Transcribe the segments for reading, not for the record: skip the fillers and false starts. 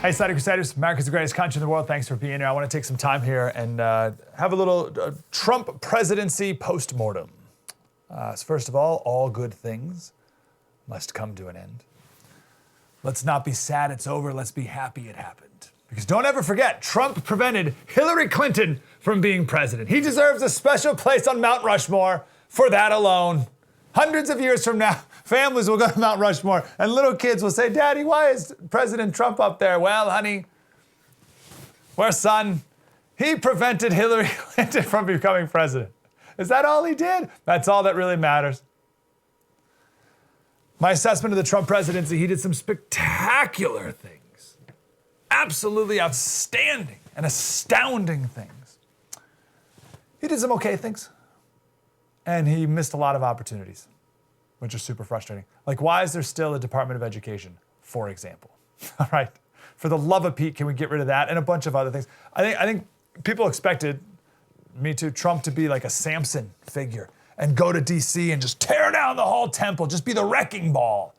Hey, Slater Crusaders, America's the greatest country in the world. Thanks for being here. I want to take some time here and have a little Trump presidency post-mortem. So first of all good things must come to an end. Let's not be sad it's over. Let's be happy it happened. Because don't ever forget, Trump prevented Hillary Clinton from being president. He deserves a special place on Mount Rushmore for that alone. Hundreds of years from now, families will go to Mount Rushmore and little kids will say, Daddy, why is President Trump up there? Well, honey, son, he prevented Hillary Clinton from becoming president. Is that all he did? That's all that really matters. My assessment of the Trump presidency, he did some spectacular things. Absolutely outstanding and astounding things. He did some okay things. And he missed a lot of opportunities, which are super frustrating. Like, why is there still a Department of Education, for example? All right. For the love of Pete, can we get rid of that? And a bunch of other things. I think people expected, me too, Trump to be like a Samson figure and go to DC and just tear down the whole temple, just be the wrecking ball.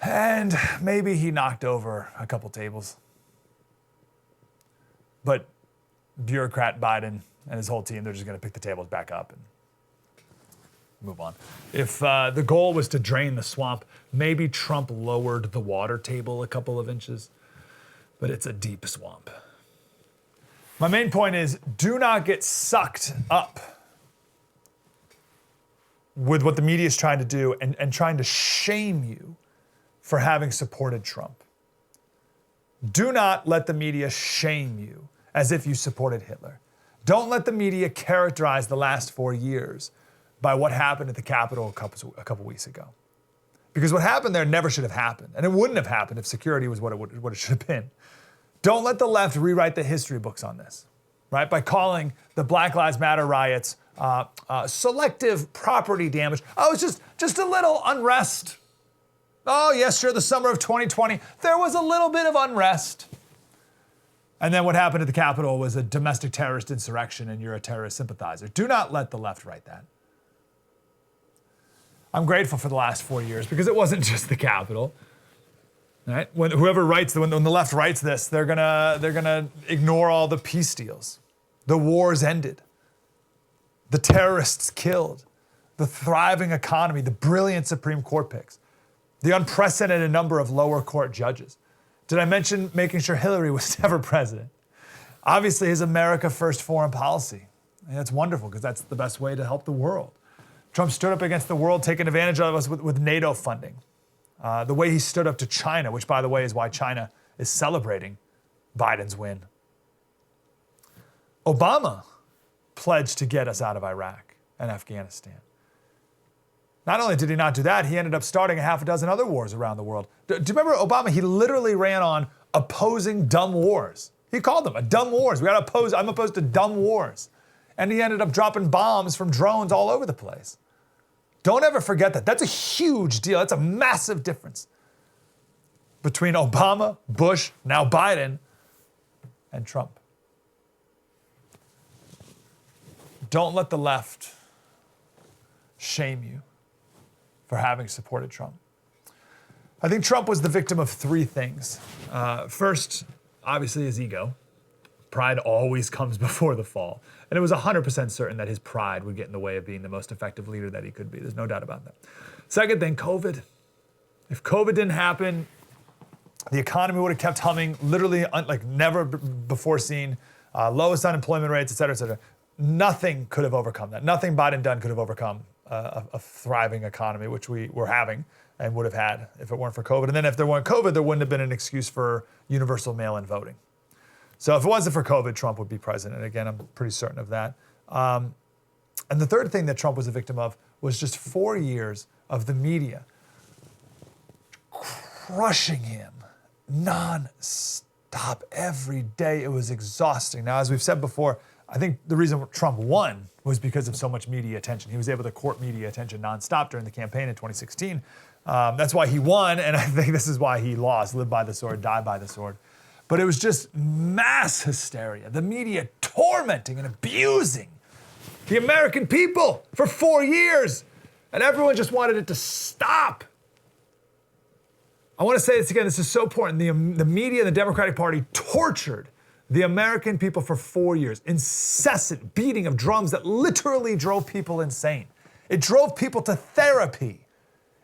And maybe he knocked over a couple tables. But bureaucrat Biden and his whole team, they're just going to pick the tables back up and move on. If the goal was to drain the swamp, maybe Trump lowered the water table a couple of inches, but it's a deep swamp. My main point is, do not get sucked up with what the media is trying to do and trying to shame you for having supported Trump. Do not let the media shame you as if you supported Hitler. Don't let the media characterize the last 4 years by what happened at the Capitol a couple weeks ago. Because what happened there never should have happened. And it wouldn't have happened if security was what it should have been. Don't let the left rewrite the history books on this, right? By calling the Black Lives Matter riots selective property damage. Oh, it's just a little unrest. Oh, yes, sure, the summer of 2020, there was a little bit of unrest. And then what happened at the Capitol was a domestic terrorist insurrection and you're a terrorist sympathizer. Do not let the left write that. I'm grateful for the last 4 years because it wasn't just the Capitol. Right? When the left writes this, they're gonna ignore all the peace deals. The wars ended. The terrorists killed. The thriving economy, the brilliant Supreme Court picks, the unprecedented number of lower court judges. Did I mention making sure Hillary was never president? Obviously, his America First foreign policy. And that's wonderful because that's the best way to help the world. Trump stood up against the world, taking advantage of us with NATO funding. The way he stood up to China, which, by the way, is why China is celebrating Biden's win. Obama pledged to get us out of Iraq and Afghanistan. Not only did he not do that, he ended up starting a half a dozen other wars around the world. Do you remember Obama? He literally ran on opposing dumb wars. He called them dumb wars. I'm opposed to dumb wars. And he ended up dropping bombs from drones all over the place. Don't ever forget that. That's a huge deal. That's a massive difference between Obama, Bush, now Biden, and Trump. Don't let the left shame you for having supported Trump. I think Trump was the victim of three things. First, obviously his ego. Pride always comes before the fall. And it was 100% certain that his pride would get in the way of being the most effective leader that he could be. There's no doubt about that. Second thing, COVID. If COVID didn't happen, the economy would have kept humming, literally like never before seen. Lowest unemployment rates, et cetera, et cetera. Nothing could have overcome that. Nothing Biden done could have overcome a thriving economy, which we were having and would have had if it weren't for COVID. And then if there weren't COVID, there wouldn't have been an excuse for universal mail-in voting. So if it wasn't for COVID, Trump would be president. Again, I'm pretty certain of that. And the third thing that Trump was a victim of was just 4 years of the media crushing him non-stop every day. It was exhausting. Now, as we've said before, I think the reason Trump won was because of so much media attention. He was able to court media attention nonstop during the campaign in 2016. That's why he won, and I think this is why he lost. Live by the sword, die by the sword. But it was just mass hysteria. The media tormenting and abusing the American people for 4 years. And everyone just wanted it to stop. I want to say this again. This is so important. The media and the Democratic Party tortured the American people for 4 years. Incessant beating of drums that literally drove people insane. It drove people to therapy.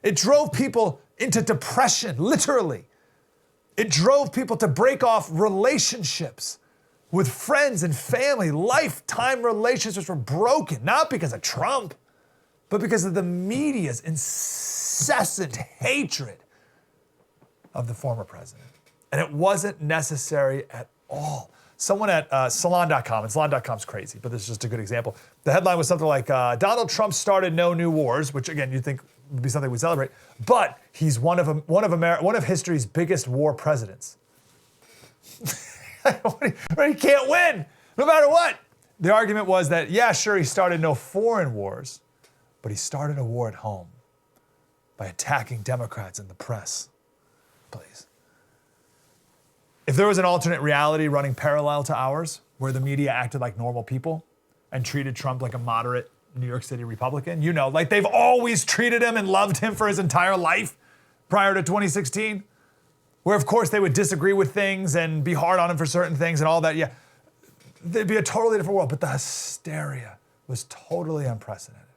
It drove people into depression, literally. It drove people to break off relationships with friends and family. Lifetime relationships were broken, not because of Trump, but because of the media's incessant hatred of the former president. And it wasn't necessary at all. Someone at Salon.com, and Salon.com's crazy, but this is just a good example. The headline was something like, Donald Trump started no new wars, which again, you'd think would be something we celebrate, but he's one of history's biggest war presidents. He can't win, no matter what. The argument was that, yeah, sure, he started no foreign wars, but he started a war at home by attacking Democrats in the press. Please. If there was an alternate reality running parallel to ours, where the media acted like normal people and treated Trump like a moderate New York City Republican, like they've always treated him and loved him for his entire life prior to 2016, where of course they would disagree with things and be hard on him for certain things and all that, yeah, there'd be a totally different world, but the hysteria was totally unprecedented.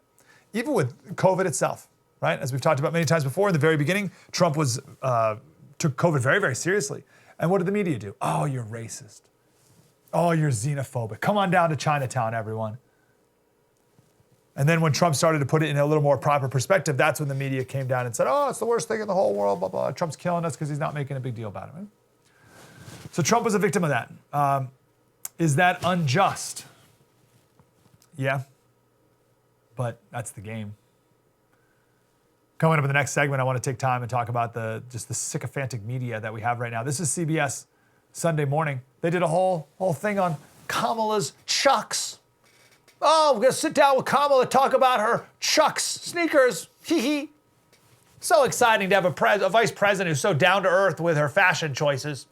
Even with COVID itself, right? As we've talked about many times before, in the very beginning, Trump took COVID very, very seriously. And what did the media do? Oh, you're racist. Oh, you're xenophobic. Come on down to Chinatown, everyone. And then when Trump started to put it in a little more proper perspective, that's when the media came down and said, oh, it's the worst thing in the whole world, blah, blah. Trump's killing us because he's not making a big deal about it. Right? So Trump was a victim of that. Is that unjust? Yeah, but that's the game. Coming up in the next segment, I want to take time and talk about the sycophantic media that we have right now. This is CBS Sunday Morning. They did a whole thing on Kamala's Chucks. Oh, we're going to sit down with Kamala, talk about her Chucks sneakers. Hee hee. So exciting to have a vice president who's so down to earth with her fashion choices.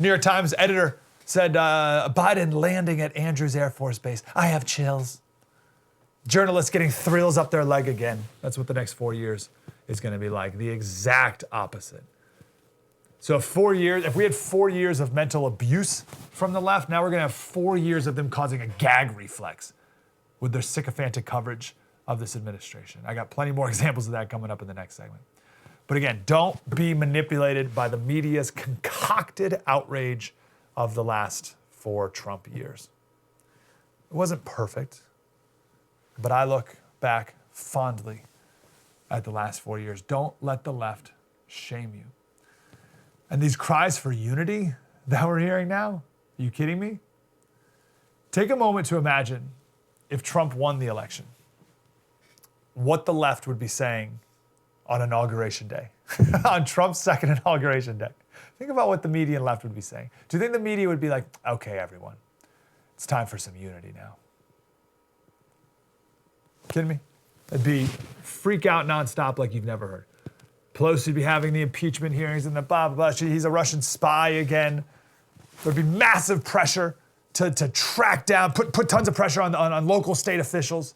New York Times editor said, Biden landing at Andrews Air Force Base. I have chills. Journalists getting thrills up their leg again. That's what the next 4 years is going to be like. The exact opposite. So if we had 4 years of mental abuse from the left, now we're going to have 4 years of them causing a gag reflex with their sycophantic coverage of this administration. I got plenty more examples of that coming up in the next segment. But again, don't be manipulated by the media's concocted outrage of the last 4 Trump years. It wasn't perfect. But I look back fondly at the last 4 years. Don't let the left shame you. And these cries for unity that we're hearing now, are you kidding me? Take a moment to imagine if Trump won the election, what the left would be saying on Inauguration Day, on Trump's second Inauguration Day. Think about what the media and left would be saying. Do you think the media would be like, okay, everyone, it's time for some unity now? Kidding me? It'd be freak out nonstop like you've never heard. Pelosi would be having the impeachment hearings and the blah, blah, blah. He's a Russian spy again. There'd be massive pressure to track down, put tons of pressure on local state officials.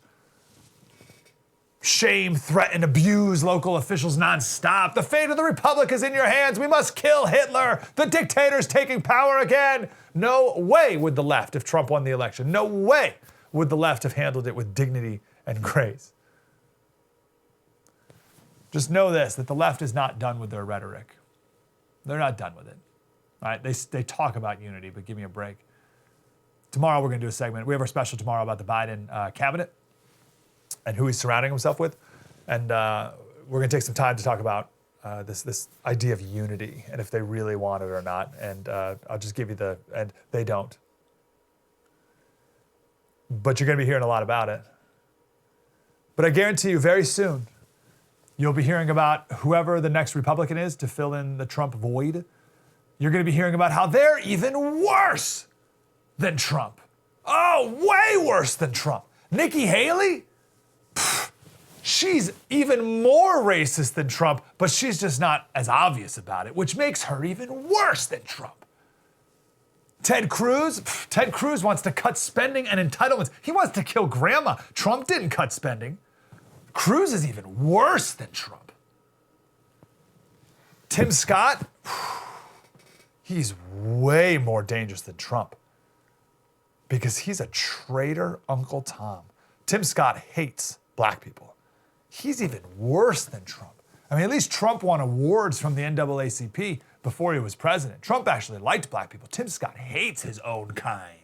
Shame, threaten, abuse local officials nonstop. The fate of the republic is in your hands. We must kill Hitler. The dictator's taking power again. No way would the left, if Trump won the election, no way would the left have handled it with dignity and grace. Just know this, that the left is not done with their rhetoric. They're not done with it. All right, they talk about unity, but give me a break. Tomorrow we're going to do a segment. We have our special tomorrow about the Biden cabinet and who he's surrounding himself with. And we're going to take some time to talk about this idea of unity and if they really want it or not. And I'll just give you and they don't. But you're going to be hearing a lot about it. But I guarantee you very soon, you'll be hearing about whoever the next Republican is to fill in the Trump void. You're going to be hearing about how they're even worse than Trump. Oh, way worse than Trump. Nikki Haley? Pfft, she's even more racist than Trump, but she's just not as obvious about it, which makes her even worse than Trump. Ted Cruz? Pfft, Ted Cruz wants to cut spending and entitlements. He wants to kill grandma. Trump didn't cut spending. Cruz is even worse than Trump. Tim Scott, he's way more dangerous than Trump because he's a traitor Uncle Tom. Tim Scott hates black people. He's even worse than Trump. I mean, at least Trump won awards from the NAACP before he was president. Trump actually liked black people. Tim Scott hates his own kind.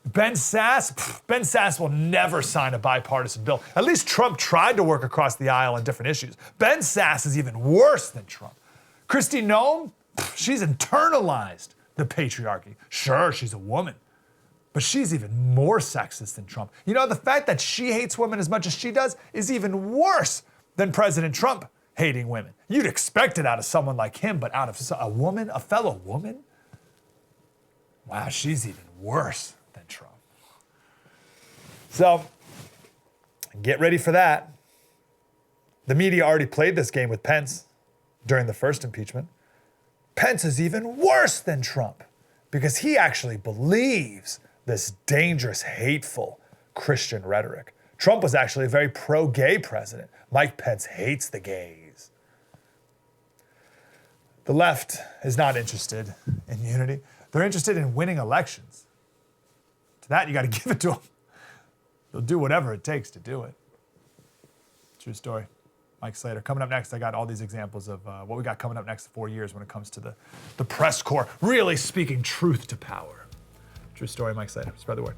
Ben Sass will never sign a bipartisan bill. At least Trump tried to work across the aisle on different issues. Ben Sass is even worse than Trump. Kristi Noem, she's internalized the patriarchy. Sure, she's a woman, but she's even more sexist than Trump. You know, the fact that she hates women as much as she does is even worse than President Trump hating women. You'd expect it out of someone like him, but out of a woman, a fellow woman? Wow, she's even worse than Trump. So, get ready for that. The media already played this game with Pence during the first impeachment. Pence is even worse than Trump because he actually believes this dangerous, hateful Christian rhetoric. Trump was actually a very pro-gay president. Mike Pence hates the gays. The left is not interested in unity. They're interested in winning elections. To that, you got to give it to them. They'll do whatever it takes to do it. True story. Mike Slater. Coming up next, I got all these examples of what we got coming up next 4 years when it comes to the press corps really speaking truth to power. True story, Mike Slater. Spread the word.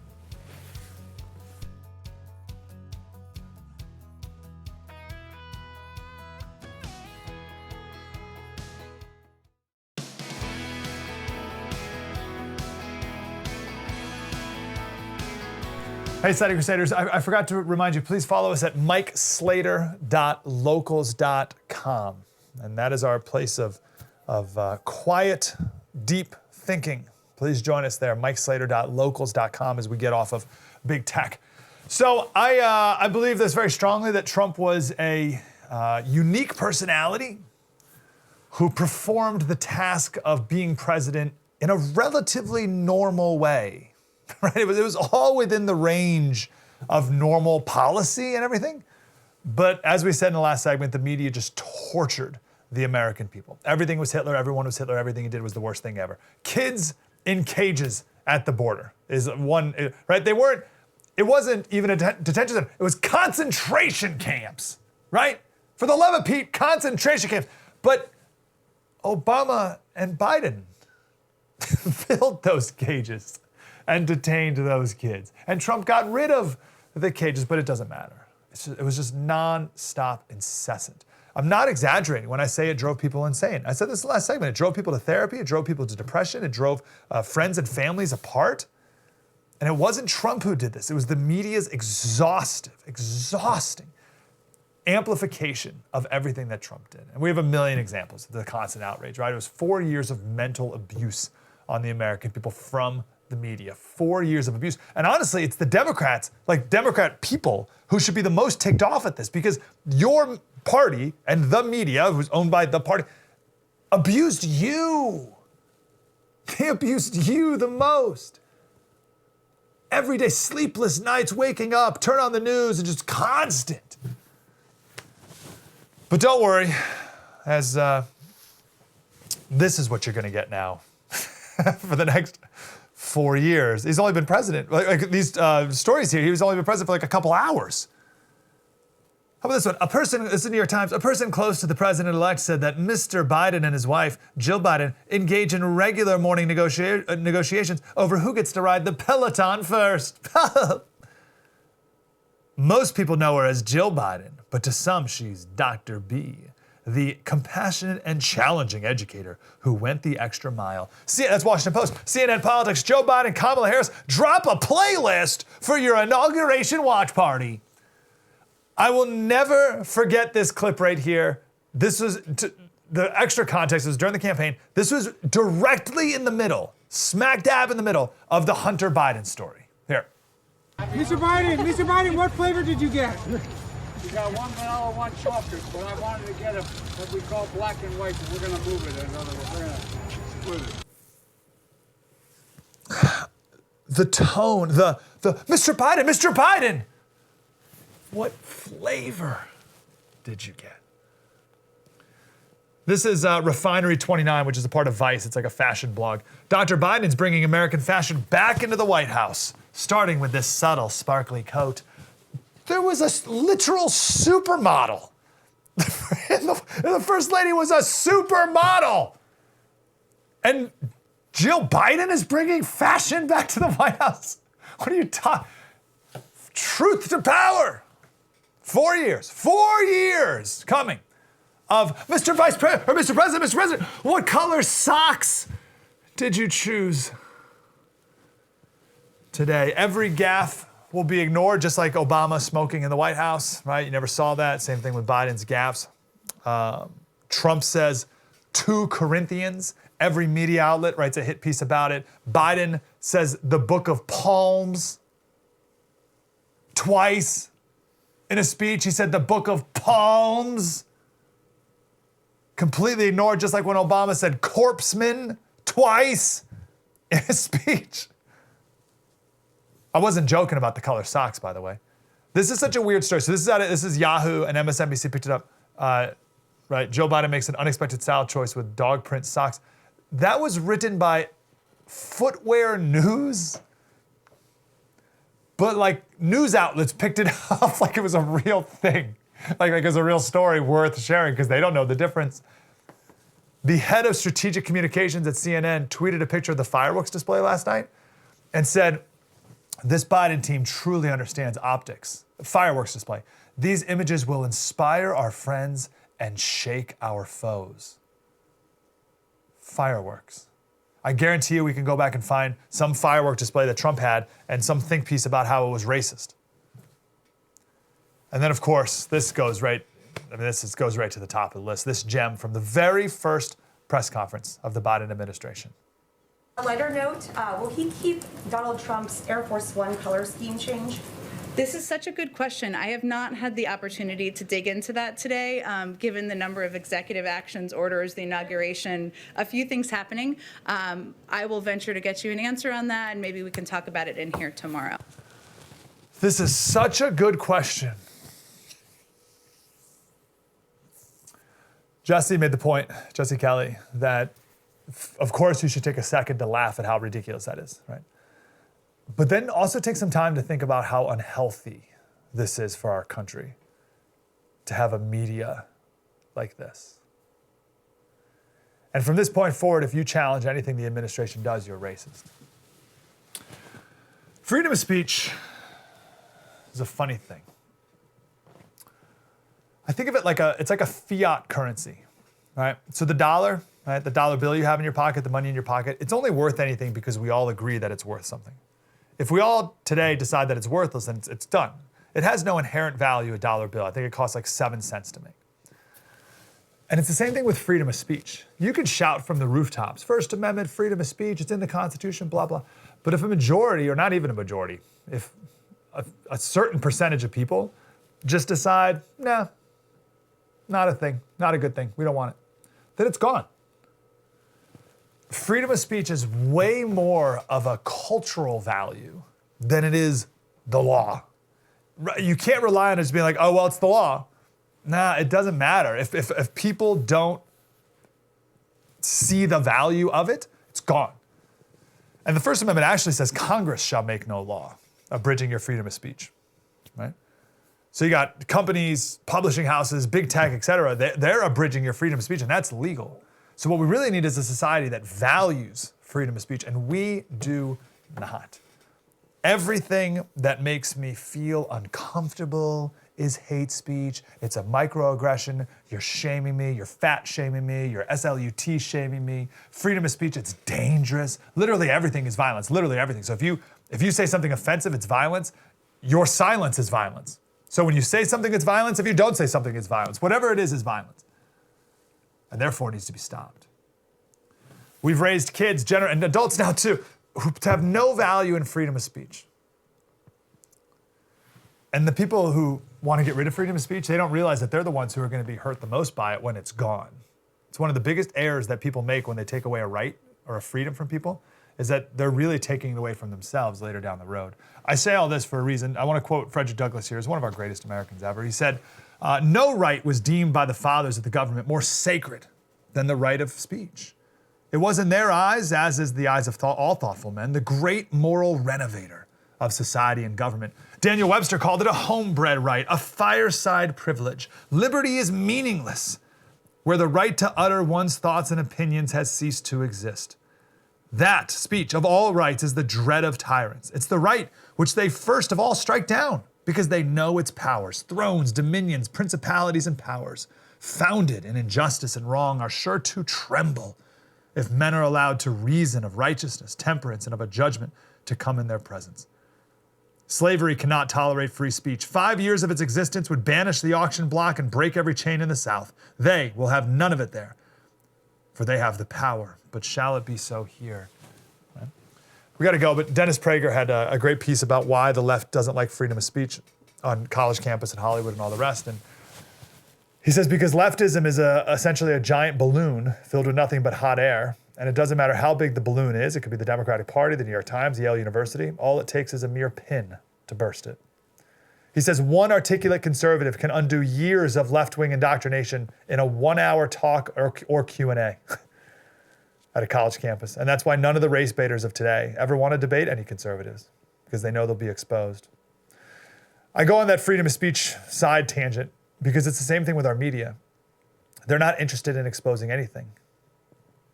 Hey, Slater Crusaders, I forgot to remind you, please follow us at mikeslater.locals.com. And that is our place of quiet, deep thinking. Please join us there, mikeslater.locals.com, as we get off of big tech. So I believe this very strongly, that Trump was a unique personality who performed the task of being president in a relatively normal way. Right? It was all within the range of normal policy and everything. But as we said in the last segment, the media just tortured the American people. Everything was Hitler. Everyone was Hitler. Everything he did was the worst thing ever. Kids in cages at the border is one, right? It wasn't even a detention center. It was concentration camps, right? For the love of Pete, concentration camps. But Obama and Biden filled those cages and detained those kids. And Trump got rid of the cages, but it doesn't matter. It was just non-stop, incessant. I'm not exaggerating when I say it drove people insane. I said this in the last segment. It drove people to therapy. It drove people to depression. It drove friends and families apart. And it wasn't Trump who did this. It was the media's exhausting amplification of everything that Trump did. And we have a million examples of the constant outrage, right? It was 4 years of mental abuse on the American people from the media. 4 years of abuse. And honestly, it's the Democrats, like Democrat people, who should be the most ticked off at this, because your party and the media, who's owned by the party, abused you. They abused you the most. Every day, sleepless nights, waking up, turn on the news, and just constant. But don't worry, as this is what you're going to get now for the next 4 years. He's only been president, like these stories here, he's only been president for like a couple hours. How about this one? This is the New York Times. A person close to the president-elect said that Mr. Biden and his wife, Jill Biden, engage in regular morning negotiations over who gets to ride the Peloton first. Most people know her as Jill Biden, but to some, she's Dr. B, the compassionate and challenging educator who went the extra mile. That's Washington Post. CNN Politics, Joe Biden, Kamala Harris, drop a playlist for your inauguration watch party. I will never forget this clip right here. This was, the extra context was during the campaign. This was directly in the middle, smack dab in the middle of the Hunter Biden story. Here. Mr. Biden, what flavor did you get? We got one vanilla, one chocolate, but I wanted to get what we call black and white, so we're going to move it. In other words, we're going to split it. The tone, the Mr. Biden. What flavor did you get? This is Refinery 29, which is a part of Vice. It's like a fashion blog. Dr. Biden's bringing American fashion back into the White House, starting with this subtle, sparkly coat. There was a literal supermodel. The First Lady was a supermodel. And Jill Biden is bringing fashion back to the White House. What are you talking? Truth to power. 4 years coming of Mr. Vice President, or Mr. President, what color socks did you choose today? Every gaffe will be ignored, just like Obama smoking in the White House, right? You never saw that. Same thing with Biden's gaffes. Trump says 2 Corinthians. Every media outlet writes a hit piece about it. Biden says the Book of Palms twice in a speech. He said the Book of Palms. Completely ignored, just like when Obama said corpseman twice in a speech. I wasn't joking about the color socks, by the way. This is such a weird story. So this is Yahoo and MSNBC picked it up. Right, Joe Biden makes an unexpected style choice with dog print socks. That was written by Footwear News. But like news outlets picked it up like it was a real thing. Like it was a real story worth sharing because they don't know the difference. The head of strategic communications at CNN tweeted a picture of the fireworks display last night and said, this Biden team truly understands optics. Fireworks display. These images will inspire our friends and shake our foes. Fireworks. I guarantee you we can go back and find some firework display that Trump had and some think piece about how it was racist. And then, of course, this goes right to the top of the list. This gem from the very first press conference of the Biden administration. A lighter note, will he keep Donald Trump's Air Force One color scheme change? This is such a good question. I have not had the opportunity to dig into that today, given the number of executive actions, orders, the inauguration, a few things happening. I will venture to get you an answer on that, and maybe we can talk about it in here tomorrow. This is such a good question. Jesse made the point, Jesse Kelly, that of course you should take a second to laugh at how ridiculous that is, right? But then also take some time to think about how unhealthy this is for our country to have a media like this. And from this point forward, if you challenge anything the administration does, you're racist. Freedom of speech is a funny thing. I think of it like it's like a fiat currency, right? So the dollar, right? The dollar bill you have in your pocket, the money in your pocket, it's only worth anything because we all agree that it's worth something. If we all today decide that it's worthless, then it's done. It has no inherent value, a dollar bill. I think it costs like 7 cents to make. And it's the same thing with freedom of speech. You can shout from the rooftops, First Amendment, freedom of speech, it's in the Constitution, blah, blah. But if a majority, or not even a majority, if a certain percentage of people just decide, nah, not a thing, not a good thing, we don't want it, then it's gone. Freedom of speech is way more of a cultural value than it is the law. You can't rely on it as being like, oh, well, it's the law. Nah, it doesn't matter. If people don't see the value of it, it's gone. And the First Amendment actually says Congress shall make no law abridging your freedom of speech, right? So you got companies, publishing houses, big tech, et cetera, they're abridging your freedom of speech, and that's legal. So what we really need is a society that values freedom of speech, and we do not. Everything that makes me feel uncomfortable is hate speech. It's a microaggression. You're shaming me. You're fat shaming me. You're SLUT shaming me. Freedom of speech, it's dangerous. Literally everything is violence. Literally everything. So if you say something offensive, it's violence. Your silence is violence. So when you say something, it's violence. If you don't say something, it's violence. Whatever it is violence. And therefore needs to be stopped. We've raised kids, and adults now too, who have no value in freedom of speech. And the people who want to get rid of freedom of speech, they don't realize that they're the ones who are going to be hurt the most by it when it's gone. It's one of the biggest errors that people make when they take away a right or a freedom from people, is that they're really taking it away from themselves later down the road. I say all this for a reason. I want to quote Frederick Douglass here. He's one of our greatest Americans ever. He said, no right was deemed by the fathers of the government more sacred than the right of speech. It was in their eyes, as is the eyes of all thoughtful men, the great moral renovator of society and government. Daniel Webster called it a homebred right, a fireside privilege. Liberty is meaningless where the right to utter one's thoughts and opinions has ceased to exist. That speech of all rights is the dread of tyrants. It's the right which they first of all strike down because they know its powers, thrones, dominions, principalities, and powers, founded in injustice and wrong, are sure to tremble if men are allowed to reason of righteousness, temperance, and of a judgment to come in their presence. Slavery cannot tolerate free speech. 5 years of its existence would banish the auction block and break every chain in the South. They will have none of it there, for they have the power. But shall it be so here? Right? We got to go, but Dennis Prager had a great piece about why the left doesn't like freedom of speech on college campus in Hollywood and all the rest. And he says, because leftism is essentially a giant balloon filled with nothing but hot air, and it doesn't matter how big the balloon is. It could be the Democratic Party, the New York Times, Yale University. All it takes is a mere pin to burst it. He says one articulate conservative can undo years of left-wing indoctrination in a 1-hour talk or Q&A at a college campus. And that's why none of the race baiters of today ever want to debate any conservatives, because they know they'll be exposed. I go on that freedom of speech side tangent because it's the same thing with our media. They're not interested in exposing anything.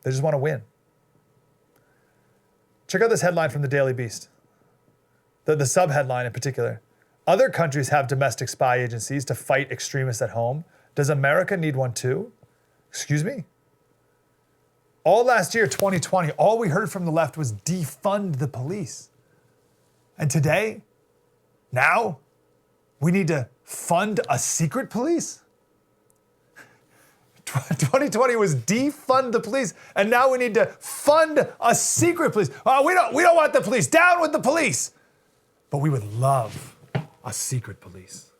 They just want to win. Check out this headline from the Daily Beast. The sub-headline in particular. Other countries have domestic spy agencies to fight extremists at home. Does America need one too? Excuse me? All last year, 2020, all we heard from the left was defund the police. And today, now, we need to fund a secret police? 2020 was defund the police, and now we need to fund a secret police. Oh, we don't want the police. Down with the police. But we would love a secret police.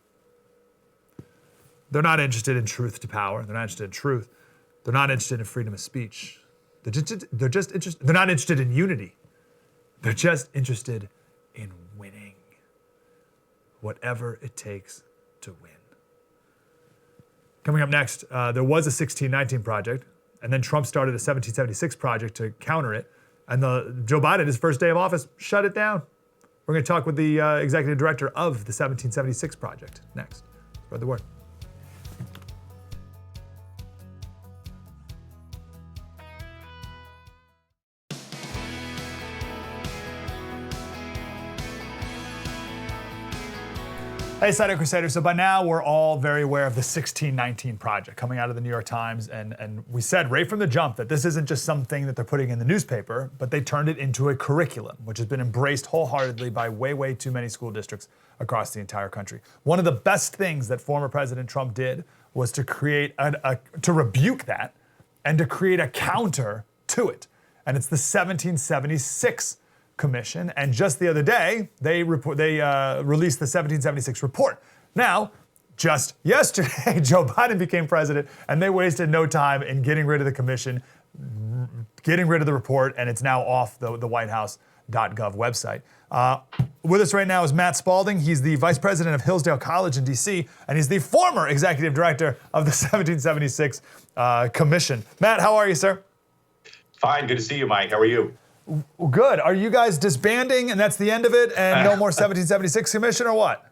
They're not interested in truth to power. They're not interested in truth. They're not interested in freedom of speech. They're just interested. They're not interested in unity. They're just interested in winning. Whatever it takes to win. Coming up next, there was a 1619 project, and then Trump started a 1776 project to counter it, and Joe Biden, his first day of office, shut it down. We're going to talk with the executive director of the 1776 project next. Spread the word. Hey, Slater Crusaders. So by now, we're all very aware of the 1619 project coming out of the New York Times. And we said right from the jump that this isn't just something that they're putting in the newspaper, but they turned it into a curriculum, which has been embraced wholeheartedly by way too many school districts across the entire country. One of the best things that former President Trump did was to create to rebuke that and to create a counter to it. And it's the 1776 Commission, and just the other day, they released the 1776 report. Now, just yesterday, Joe Biden became president, and they wasted no time in getting rid of the commission, getting rid of the report, and it's now off the whitehouse.gov website. With us right now is Matt Spalding. He's the vice president of Hillsdale College in D.C., and he's the former executive director of the 1776 Commission. Matt, how are you, sir? Fine, good to see you, Mike. How are you? Good. Are you guys disbanding and that's the end of it and no more 1776 Commission or what?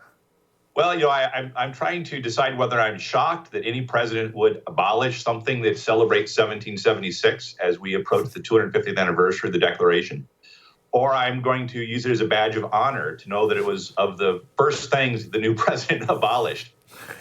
Well, you know, I'm trying to decide whether I'm shocked that any president would abolish something that celebrates 1776 as we approach the 250th anniversary of the Declaration, or I'm going to use it as a badge of honor to know that it was of the first things the new president abolished.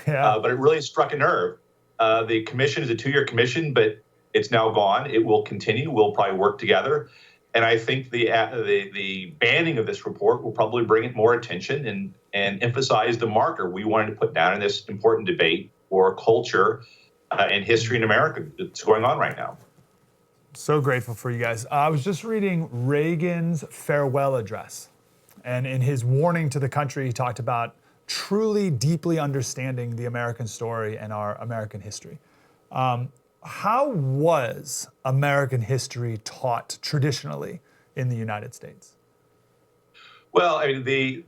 Yeah. But it really struck a nerve. The commission is a 2-year commission, but it's now gone. It will continue. We'll probably work together. And I think the banning of this report will probably bring it more attention and emphasize the marker we wanted to put down in this important debate for culture and history in America that's going on right now. So grateful for you guys. I was just reading Reagan's farewell address. And in his warning to the country, he talked about truly, deeply understanding the American story and our American history. How was American history taught traditionally in the United States? Well, I mean,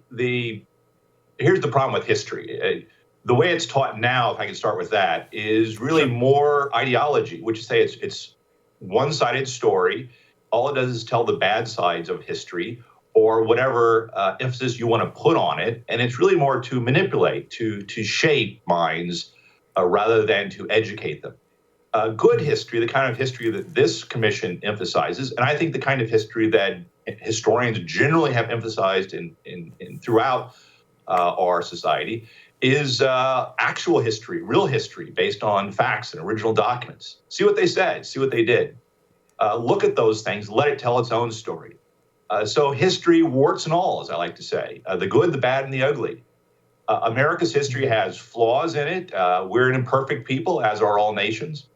here's the problem with history. The way it's taught now, if I can start with that, is really more ideology, which is say it's one-sided story. All it does is tell the bad sides of history or whatever emphasis you want to put on it. And it's really more to manipulate, to shape minds rather than to educate them. Good history, the kind of history that this commission emphasizes, and I think the kind of history that historians generally have emphasized in throughout our society, is actual history, real history, based on facts and original documents. See what they said, see what they did. Look at those things, let it tell its own story. So history, warts and all, as I like to say, the good, the bad, and the ugly. America's history has flaws in it. We're an imperfect people, as are all nations.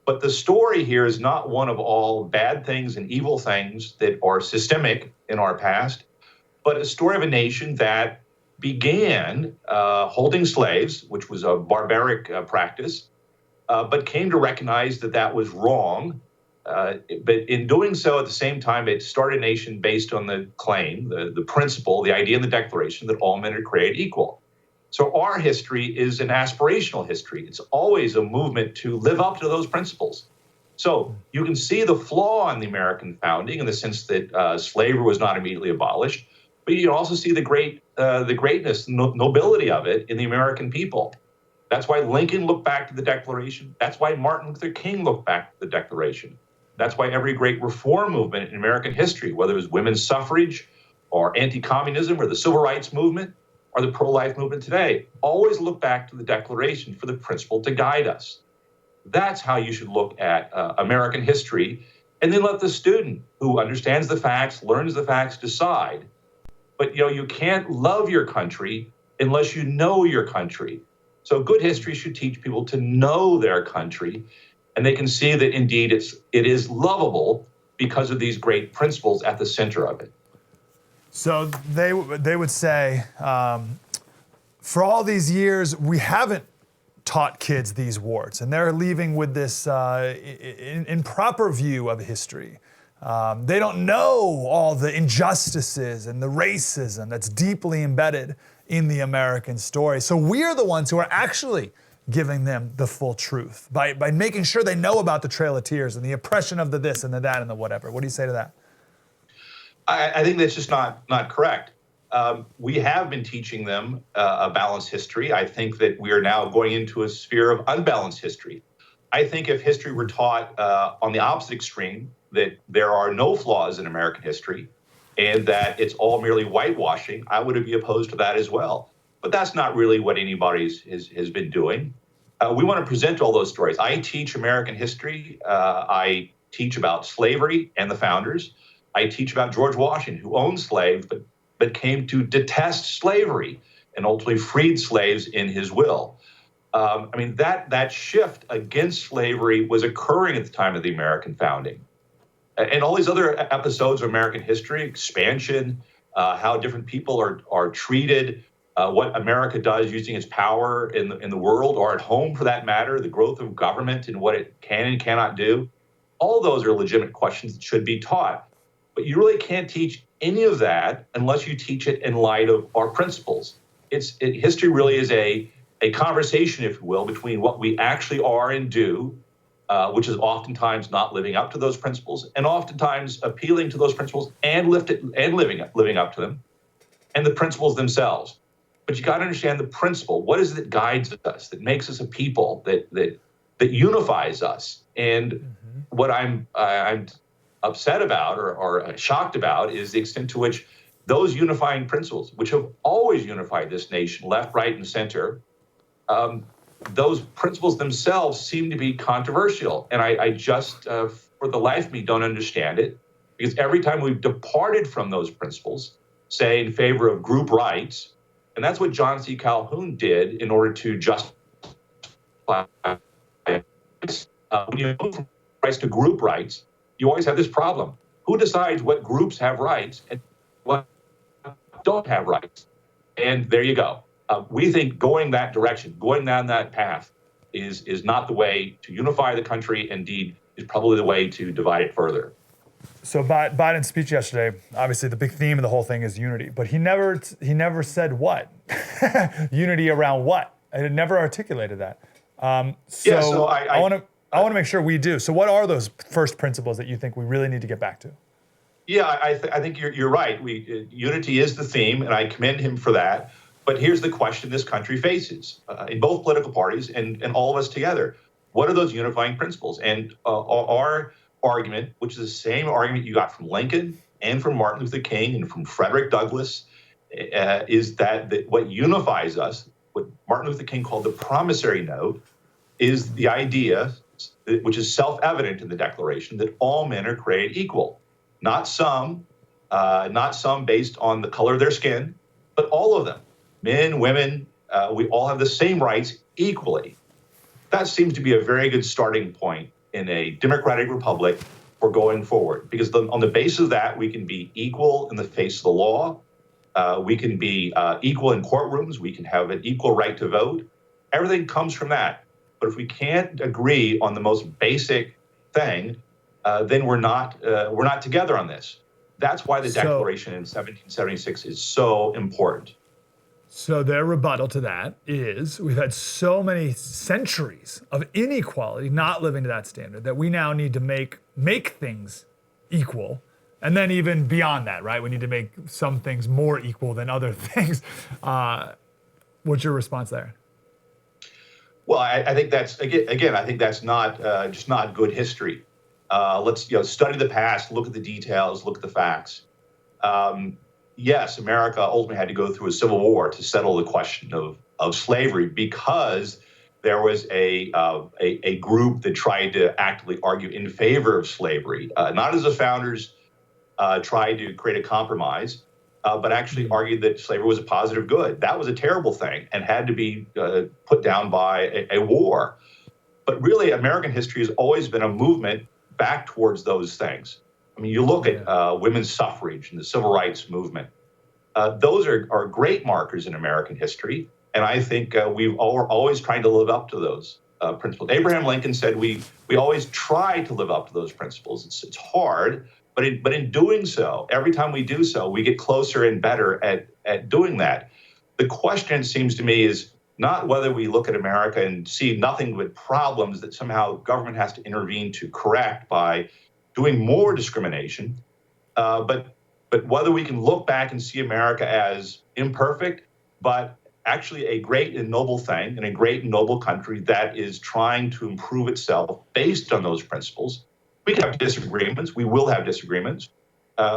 But the story here is not one of all bad things and evil things that are systemic in our past, but a story of a nation that began holding slaves, which was a barbaric practice, but came to recognize that that was wrong. But in doing so, at the same time, it started a nation based on the claim, the principle, the idea in the Declaration that all men are created equal. So our history is an aspirational history. It's always a movement to live up to those principles. So you can see the flaw in the American founding in the sense that slavery was not immediately abolished, but you can also see the greatness, nobility of it in the American people. That's why Lincoln looked back to the Declaration. That's why Martin Luther King looked back to the Declaration. That's why every great reform movement in American history, whether it was women's suffrage or anti-communism or the civil rights movement or the pro-life movement today, always look back to the Declaration for the principle to guide us. That's how you should look at American history, and then let the student who understands the facts, learns the facts, decide. But you can't love your country unless you know your country. So good history should teach people to know their country, and they can see that indeed it is lovable because of these great principles at the center of it. So they would say, for all these years, we haven't taught kids these warts, and they're leaving with this improper view of history. They don't know all the injustices and the racism that's deeply embedded in the American story. So we're the ones who are actually giving them the full truth by making sure they know about the Trail of Tears and the oppression of the this and the that and the whatever. What do you say to that? I think that's just not correct. We have been teaching them a balanced history. I think that we are now going into a sphere of unbalanced history. I think if history were taught on the opposite extreme, that there are no flaws in American history and that it's all merely whitewashing, I would be opposed to that as well. But that's not really what anybody has been doing. We want to present all those stories. I teach American history. I teach about slavery and the founders. I teach about George Washington, who owned slaves, but came to detest slavery and ultimately freed slaves in his will. That shift against slavery was occurring at the time of the American founding. And all these other episodes of American history, expansion, how different people are treated, what America does using its power in the world or at home for that matter, the growth of government and what it can and cannot do. All those are legitimate questions that should be taught. But you really can't teach any of that unless you teach it in light of our principles. History really is a conversation, if you will, between what we actually are and do, which is oftentimes not living up to those principles, and oftentimes appealing to those principles and living up to them, and the principles themselves. But you got to understand the principle. What is it that guides us, that makes us a people, that unifies us? And what I'm upset about or shocked about is the extent to which those unifying principles, which have always unified this nation, left, right, and center, those principles themselves seem to be controversial. And I just, for the life of me, don't understand it. Because every time we've departed from those principles, say in favor of group rights, and that's what John C. Calhoun did in order to justify when you move from rights to group rights, you always have this problem. Who decides what groups have rights and what don't have rights? And there you go. We think going that direction, going down that path is not the way to unify the country. Indeed, is probably the way to divide it further. So Biden's speech yesterday, obviously the big theme of the whole thing is unity, but he never said what. Unity around what? I had never articulated that. So I want to make sure we do. So what are those first principles that you think we really need to get back to? Yeah, I think you're right. Unity is the theme, and I commend him for that. But here's the question this country faces in both political parties and all of us together. What are those unifying principles? And our argument, which is the same argument you got from Lincoln and from Martin Luther King and from Frederick Douglass, is that what unifies us, what Martin Luther King called the promissory note, is the idea, which is self-evident in the Declaration, that all men are created equal. Not some based on the color of their skin, but all of them. Men, women, we all have the same rights equally. That seems to be a very good starting point in a democratic republic for going forward, because on the basis of that, we can be equal in the face of the law. We can be equal in courtrooms. We can have an equal right to vote. Everything comes from that. But if we can't agree on the most basic thing, then we're not together on this. That's why the Declaration in 1776 is so important. So their rebuttal to that is we've had so many centuries of inequality, not living to that standard, that we now need to make things equal. And then even beyond that, right? We need to make some things more equal than other things. What's your response there? Well, I think that's again. I think that's not just not good history. Let's study the past, look at the details, look at the facts. Yes, America ultimately had to go through a civil war to settle the question of slavery, because there was a group that tried to actively argue in favor of slavery, not as the founders tried to create a compromise, but actually argued that slavery was a positive good. That was a terrible thing and had to be put down by a war. But really, American history has always been a movement back towards those things. I mean, you look at women's suffrage and the civil rights movement. Those are great markers in American history, and I think we're always trying to live up to those principles. Abraham Lincoln said we always try to live up to those principles. It's hard, but in doing so, every time we do so, we get closer and better at doing that. The question, it seems to me, is not whether we look at America and see nothing but problems that somehow government has to intervene to correct by doing more discrimination, but whether we can look back and see America as imperfect, but actually a great and noble thing and a great and noble country that is trying to improve itself based on those principles. We can have disagreements. We will have disagreements.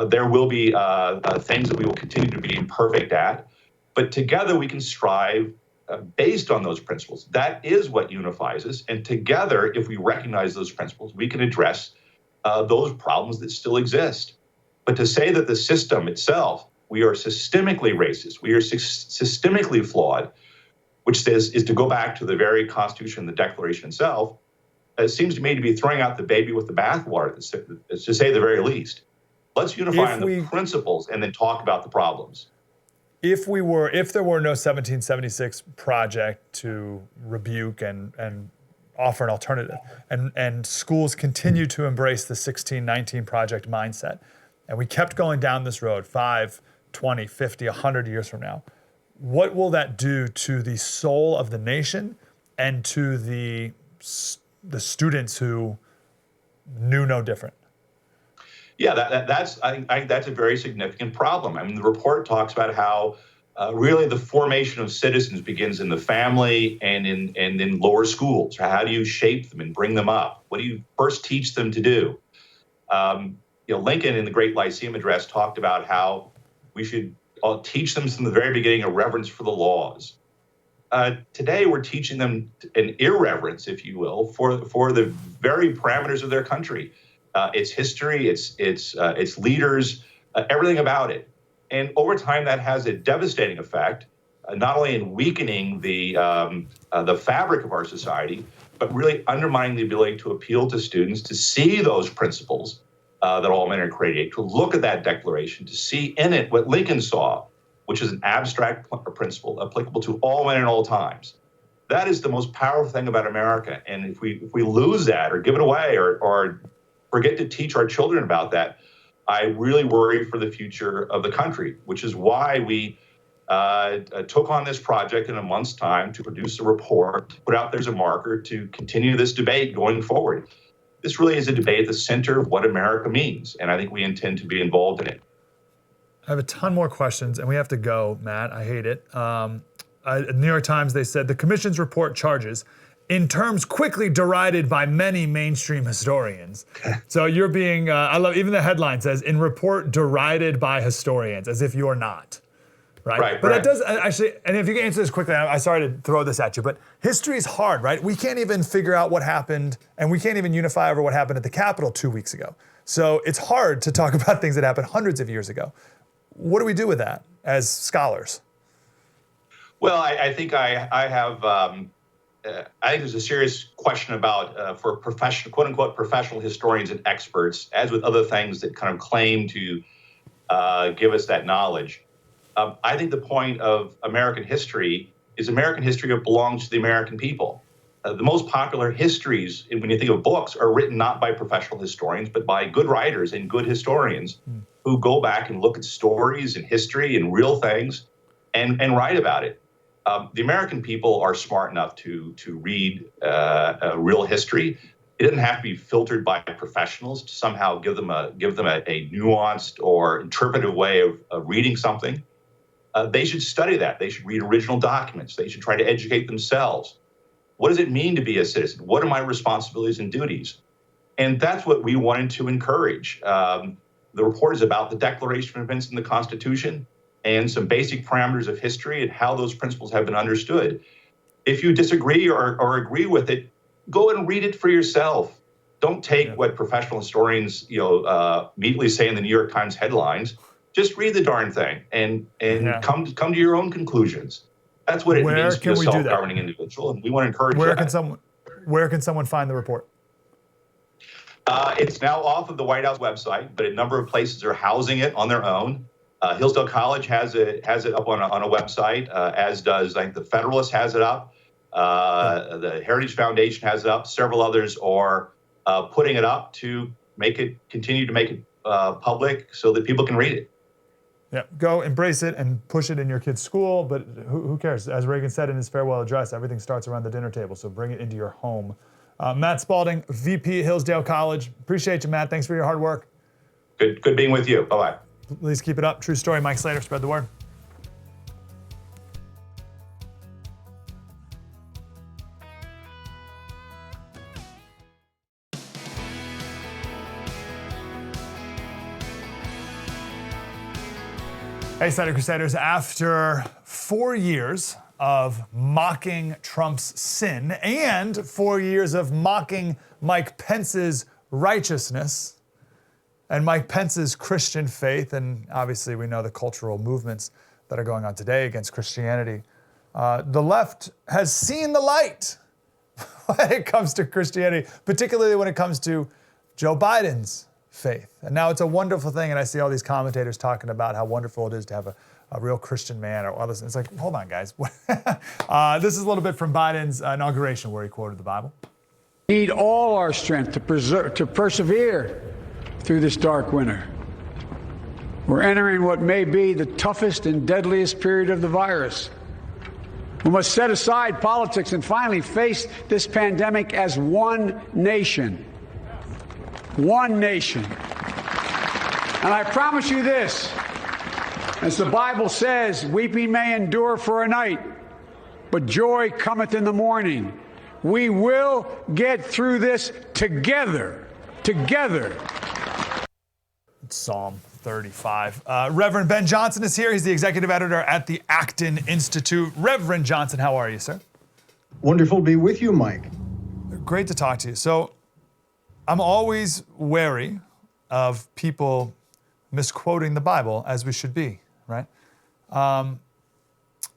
There will be things that we will continue to be imperfect at, but together we can strive based on those principles. That is what unifies us. And together, if we recognize those principles, we can address those problems that still exist. But to say that the system itself, we are systemically racist, we are systemically flawed, which is to go back to the very Constitution and the Declaration itself, it seems to me to be throwing out the baby with the bathwater, to say the very least. Let's unify on the principles and then talk about the problems. If there were no 1776 project to rebuke and offer an alternative, and schools continue to embrace the 1619 project mindset, and we kept going down this road 5, 20, 50, 100 years from now, what will that do to the soul of the nation and to the students who knew no different? Yeah, I think that's a very significant problem. I mean, the report talks about how really the formation of citizens begins in the family and in lower schools. How do you shape them and bring them up? What do you first teach them to do? Lincoln in the Great Lyceum Address talked about how we should teach them from the very beginning a reverence for the laws. Today, we're teaching them an irreverence, if you will, for the very parameters of their country. Its history, its leaders, everything about it. And over time, that has a devastating effect, not only in weakening the fabric of our society, but really undermining the ability to appeal to students to see those principles that all men are created, to look at that declaration, to see in it what Lincoln saw, which is an abstract principle applicable to all men at all times. That is the most powerful thing about America. And if we lose that or give it away or forget to teach our children about that, I really worry for the future of the country, which is why we took on this project in a month's time to produce a report, to put out there as a marker to continue this debate going forward. This really is a debate at the center of what America means, and I think we intend to be involved in it. I have a ton more questions, and we have to go, Matt. I hate it. New York Times, they said, the commission's report charges in terms quickly derided by many mainstream historians. So you're being, I love, even the headline says, in report derided by historians, as if you're not. Right. But that does actually, and if you can answer this quickly, I'm sorry to throw this at you, but history is hard, right? We can't even figure out what happened, and we can't even unify over what happened at the Capitol 2 weeks ago. So it's hard to talk about things that happened hundreds of years ago. What do we do with that as scholars? Well, I think I have, I think there's a serious question about, for professional, quote unquote, professional historians and experts, as with other things that kind of claim to give us that knowledge. I think the point of American history is American history belongs to the American people. The most popular histories, when you think of books, are written not by professional historians, but by good writers and good historians who go back and look at stories and history and real things and write about it. The American people are smart enough to read real history. It doesn't have to be filtered by professionals to somehow give them a nuanced or interpretive way of reading something. They should study that. They should read original documents. They should try to educate themselves. What does it mean to be a citizen? What are my responsibilities and duties? And that's what we wanted to encourage. The report is about the Declaration of Independence and the Constitution and some basic parameters of history and how those principles have been understood. If you disagree or agree with it, go and read it for yourself. Don't take what professional historians, immediately say in the New York Times headlines. Just read the darn thing and come to your own conclusions. That's what it means to be a self-governing individual, and we want to encourage that. Where can someone find the report? It's now off of the White House website, but a number of places are housing it on their own. Hillsdale College has it up on a website, as does, I think, the Federalist has it up. The Heritage Foundation has it up. Several others are putting it up to continue to make it public so that people can read it. Yeah, go embrace it and push it in your kid's school, but who cares? As Reagan said in his farewell address, everything starts around the dinner table, so bring it into your home. Matt Spalding, VP at Hillsdale College. Appreciate you, Matt. Thanks for your hard work. Good being with you. Bye-bye. Please keep it up. True story, Mike Slater. Spread the word. Hey, Slater Crusaders. After 4 years of mocking Trump's sin and 4 years of mocking Mike Pence's righteousness and Mike Pence's Christian faith, and obviously we know the cultural movements that are going on today against Christianity, the left has seen the light when it comes to Christianity, particularly when it comes to Joe Biden's faith. And now it's a wonderful thing, and I see all these commentators talking about how wonderful it is to have a real Christian man or others. It's like, hold on, guys. This is a little bit from Biden's inauguration where he quoted the Bible. Need all our strength to persevere through this dark winter. We're entering what may be the toughest and deadliest period of the virus. We must set aside politics and finally face this pandemic as one nation. One nation. And I promise you this, as the Bible says, weeping may endure for a night, but joy cometh in the morning. We will get through this together. Psalm 35. Reverend Ben Johnson is here. He's the executive editor at the Acton Institute. Reverend Johnson, how are you, sir? Wonderful to be with you, Mike. Great to talk to you. So I'm always wary of people misquoting the Bible, as we should be, right?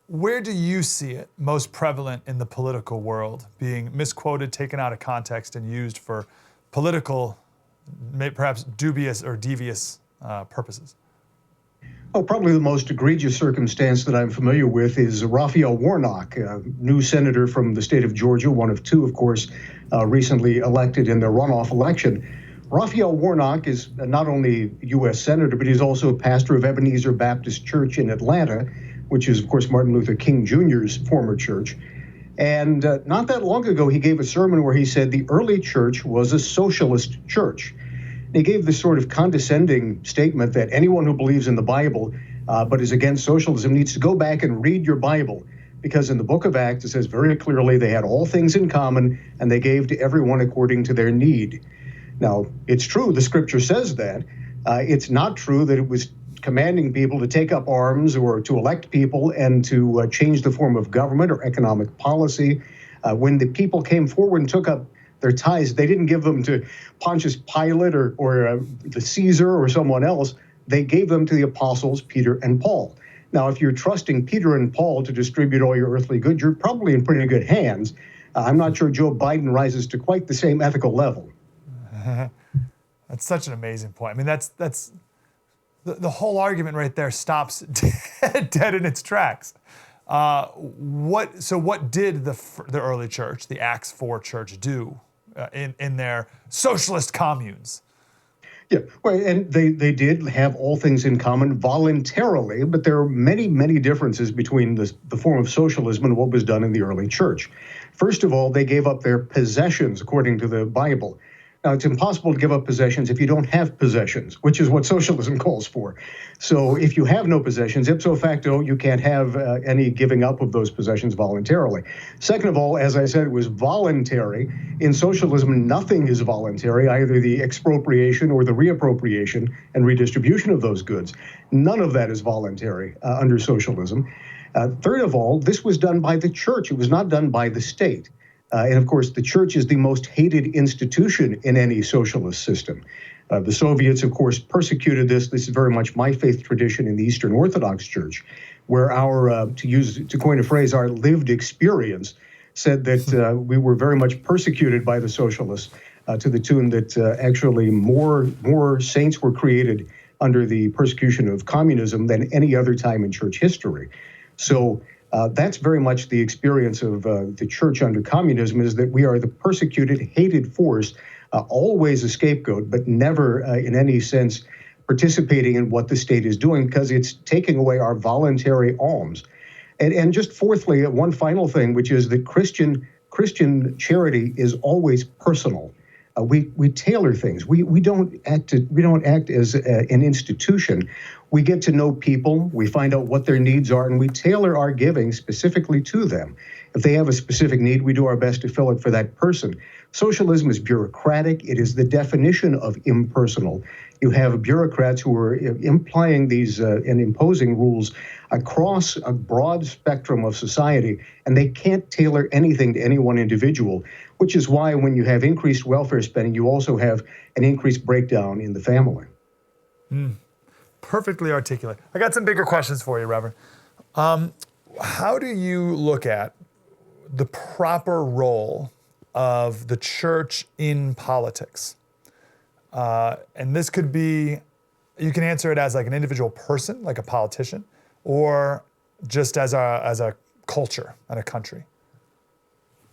Where do you see it most prevalent in the political world, being misquoted, taken out of context, and used for political, perhaps dubious or devious purposes? Oh, probably the most egregious circumstance that I'm familiar with is Raphael Warnock, a new senator from the state of Georgia, one of two, of course, recently elected in the runoff election. Raphael Warnock is not only a U.S. senator, but he's also a pastor of Ebenezer Baptist Church in Atlanta, which is, of course, Martin Luther King Jr.'s former church. And not that long ago, he gave a sermon where he said the early church was a socialist church. And he gave this sort of condescending statement that anyone who believes in the Bible but is against socialism needs to go back and read your Bible, because in the book of Acts, it says very clearly they had all things in common and they gave to everyone according to their need. Now, it's true, the scripture says that. It's not true that it was commanding people to take up arms or to elect people and to change the form of government or economic policy. When the people came forward and took up their tithes, they didn't give them to Pontius Pilate or the Caesar or someone else. They gave them to the apostles, Peter and Paul. Now, if you're trusting Peter and Paul to distribute all your earthly goods, you're probably in pretty good hands. I'm not sure Joe Biden rises to quite the same ethical level. That's such an amazing point. I mean, that's the whole argument right there stops dead in its tracks. What did the early church, the Acts 4 church, do in their socialist communes? Yeah, well, and they did have all things in common voluntarily, but there are many, many differences between the form of socialism and what was done in the early church. First of all, they gave up their possessions, according to the Bible. Now, it's impossible to give up possessions if you don't have possessions, which is what socialism calls for. So if you have no possessions, ipso facto, you can't have any giving up of those possessions voluntarily. Second of all, as I said, it was voluntary. In socialism, nothing is voluntary, either the expropriation or the reappropriation and redistribution of those goods. None of that is voluntary under socialism. Third of all, this was done by the church. It was not done by the state. And of course, the church is the most hated institution in any socialist system. The Soviets, of course, persecuted this. This is very much my faith tradition in the Eastern Orthodox Church, where our, to coin a phrase, our lived experience said that we were very much persecuted by the socialists to the tune that actually more saints were created under the persecution of communism than any other time in church history. So that's very much the experience of the church under communism, is that we are the persecuted, hated force, always a scapegoat, but never in any sense participating in what the state is doing, because it's taking away our voluntary alms. And just fourthly, one final thing, which is that Christian charity is always personal. We tailor things. We don't act as an institution. We get to know people. We find out what their needs are, and we tailor our giving specifically to them. If they have a specific need, we do our best to fill it for that person. Socialism is bureaucratic. It is the definition of impersonal. You have bureaucrats who are implying these and imposing rules across a broad spectrum of society, and they can't tailor anything to any one individual, which is why when you have increased welfare spending, you also have an increased breakdown in the family. Perfectly articulate. I got some bigger questions for you, Reverend. How do you look at the proper role of the church in politics? And this could be, you can answer it as like an individual person, like a politician, or just as a culture and a country.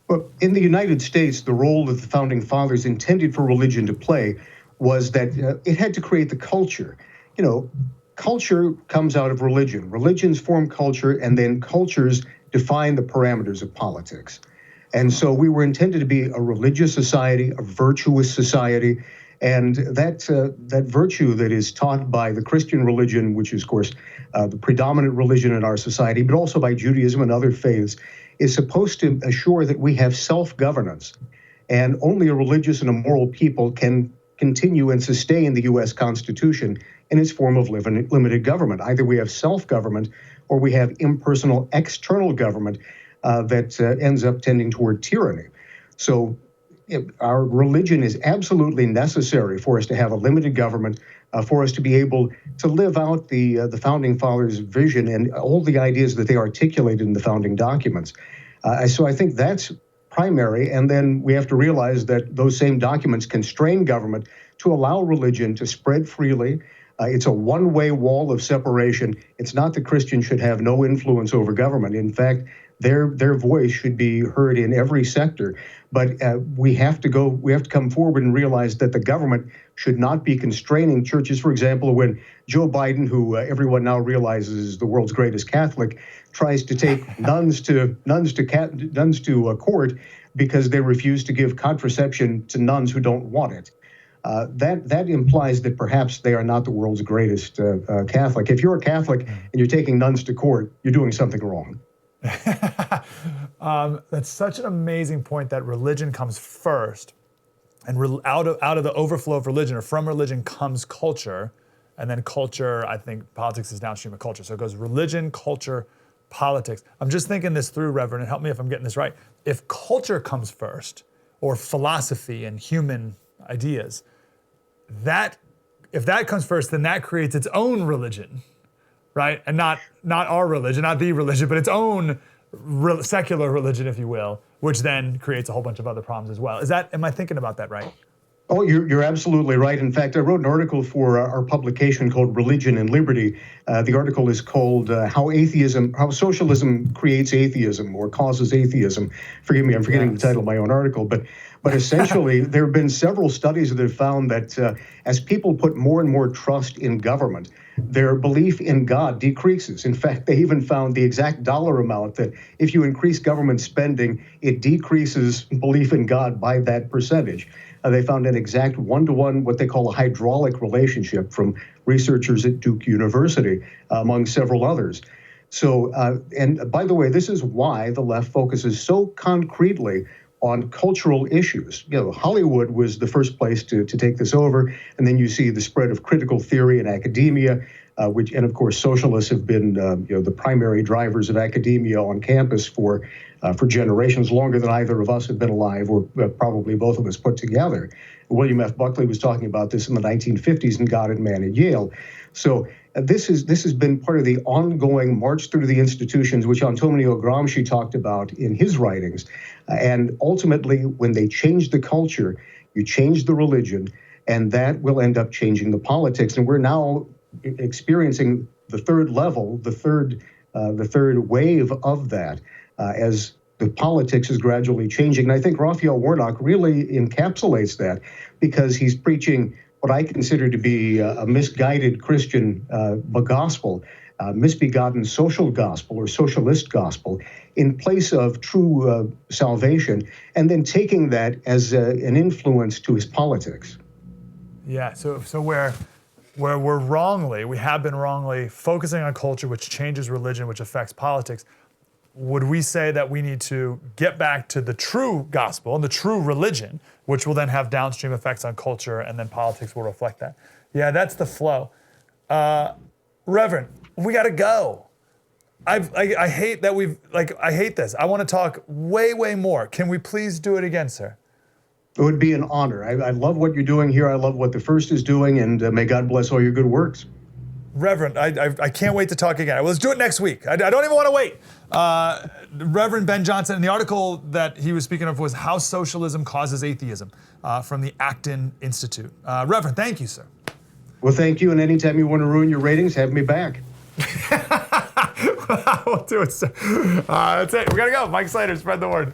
Well, in the United States, the role that the Founding Fathers intended for religion to play was that it had to create the culture. You know, culture comes out of religion. Religions form culture, and then cultures define the parameters of politics. And so we were intended to be a religious society, a virtuous society, and that virtue that is taught by the Christian religion, which is, of course, the predominant religion in our society, but also by Judaism and other faiths, is supposed to assure that we have self-governance. And only a religious and a moral people can continue and sustain the U.S. Constitution in its form of limited government. Either we have self-government or we have impersonal external government that ends up tending toward tyranny. So our religion is absolutely necessary for us to have a limited government, for us to be able to live out the Founding Fathers' vision and all the ideas that they articulated in the founding documents. So I think that's primary, and then we have to realize that those same documents constrain government to allow religion to spread freely. It's a one-way wall of separation. It's not that Christians should have no influence over government. In fact, Their voice should be heard in every sector. But we have to come forward and realize that the government should not be constraining churches. For example, when Joe Biden, who everyone now realizes is the world's greatest Catholic, tries to take nuns to court because they refuse to give contraception to nuns who don't want it. That implies that perhaps they are not the world's greatest Catholic. If you're a Catholic and you're taking nuns to court, you're doing something wrong. That's such an amazing point that religion comes first, and out of the overflow of religion or from religion comes culture, and then culture, I think politics is downstream of culture. So it goes religion, culture, politics. I'm just thinking this through, Reverend, and help me if I'm getting this right. If culture comes first, or philosophy and human ideas, if that comes first, then that creates its own religion, right? And not our religion, not the religion, but its own secular religion, if you will, which then creates a whole bunch of other problems as well. Am I thinking about that right? Oh, you're absolutely right. In fact, I wrote an article for our publication called Religion and Liberty. The article is called How Socialism Creates Atheism or Causes Atheism. Forgive me, I'm forgetting the title of my own article. But essentially, there have been several studies that have found that as people put more and more trust in government, their belief in God decreases. In fact, they even found the exact dollar amount that if you increase government spending, it decreases belief in God by that percentage. They found an exact one-to-one, what they call a hydraulic relationship from researchers at Duke University, among several others. So, and by the way, this is why the left focuses so concretely on cultural issues. You know, Hollywood was the first place to take this over, and then you see the spread of critical theory in academia, and of course, socialists have been the primary drivers of academia on campus for generations, longer than either of us have been alive, or probably both of us put together. William F. Buckley was talking about this in the 1950s in God and Man at Yale. So this has been part of the ongoing march through the institutions, which Antonio Gramsci talked about in his writings. And ultimately, when they change the culture, you change the religion, and that will end up changing the politics. And we're now experiencing the third level, the third wave of that, as the politics is gradually changing. And I think Raphael Warnock really encapsulates that, because he's preaching what I consider to be a misguided Christian gospel, misbegotten social gospel or socialist gospel, in place of true salvation, and then taking that as an influence to his politics. Yeah, so where we have been wrongly focusing on culture, which changes religion, which affects politics, would we say that we need to get back to the true gospel and the true religion, which will then have downstream effects on culture, and then politics will reflect that? Yeah, that's the flow. Reverend, we got to go. I hate that I hate this. I want to talk way, way more. Can we please do it again, sir? It would be an honor. I love what you're doing here. I love what the First is doing, and may God bless all your good works. Reverend, I can't wait to talk again. Let's do it next week. I don't even want to wait. Reverend Ben Johnson, and the article that he was speaking of was How Socialism Causes Atheism from the Acton Institute. Reverend, thank you, sir. Well, thank you, and anytime you want to ruin your ratings, have me back. We'll do it, sir. That's it. We got to go. Mike Slater, spread the word.